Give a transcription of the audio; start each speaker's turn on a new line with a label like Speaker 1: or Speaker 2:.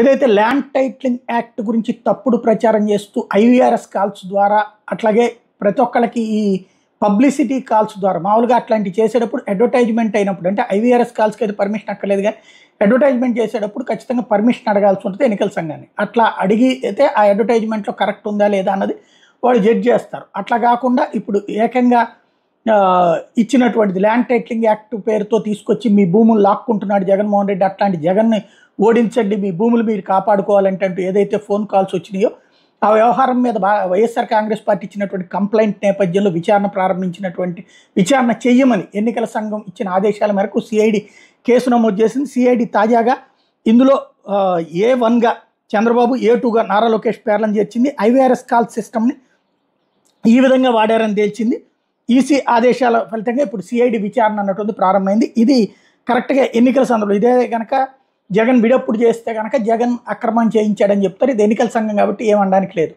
Speaker 1: ఏదైతే land titling act గురించి తప్పుడు ప్రచారం చేస్తూ ఐవీఆర్ఎస్ కాల్స్ ద్వారా, అట్లాగే ప్రతి ఒక్కళ్ళకి ఈ పబ్లిసిటీ కాల్స్ ద్వారా, మామూలుగా అట్లాంటివి చేసేటప్పుడు అడ్వర్టైజ్మెంట్ అయినప్పుడు, అంటే ఐవీఆర్ఎస్ కాల్స్కి అయితే పర్మిషన్ అక్కర్లేదు, కానీ అడ్వర్టైజ్మెంట్ చేసేటప్పుడు ఖచ్చితంగా పర్మిషన్ అడగాల్సి ఉంటుంది ఎన్నికల సంఘాన్ని. అట్లా అడిగి అయితే ఆ అడ్వర్టైజ్మెంట్లో కరెక్ట్ ఉందా లేదా అన్నది వాళ్ళు జడ్జ్ చేస్తారు. అట్లా కాకుండా ఇప్పుడు ఏకంగా ఇచ్చినటువంటిది ల్యాండ్ టైటిలింగ్ యాక్ట్ పేరుతో తీసుకొచ్చి మీ భూములు లాక్కుంటున్నాడు జగన్మోహన్ రెడ్డి, అట్లాంటి జగన్ని ఓడించండి, మీ భూములు మీరు కాపాడుకోవాలంటే అంటూ ఏదైతే ఫోన్ కాల్స్ వచ్చినాయో ఆ వ్యవహారం మీద వైఎస్ఆర్ కాంగ్రెస్ పార్టీ ఇచ్చినటువంటి కంప్లైంట్ నేపథ్యంలో విచారణ చెయ్యమని ఎన్నికల సంఘం ఇచ్చిన ఆదేశాల మేరకు సిఐడి కేసు నమోదు చేసింది. సిఐడి తాజాగా ఇందులో A1గా చంద్రబాబు, A2గా నారా లోకేష్ పేర్లను చేర్చింది. ఐవీఆర్ఎస్ కాల్ సిస్టమ్ని ఈ విధంగా వాడారని తేల్చింది. ఈసీ ఆదేశాల ఫలితంగా ఇప్పుడు సిఐడి విచారణ అన్నటువంటి ప్రారంభమైంది. ఇది కరెక్ట్గా ఎన్నికల సందర్భంలో ఇదే కనుక జగన్ విడప్పుడు చేస్తే కనుక జగన్ అక్రమం చేయించాడని చెప్తారు. ఇది ఎన్నికల సంఘం కాబట్టి ఏమనడానికి లేదు.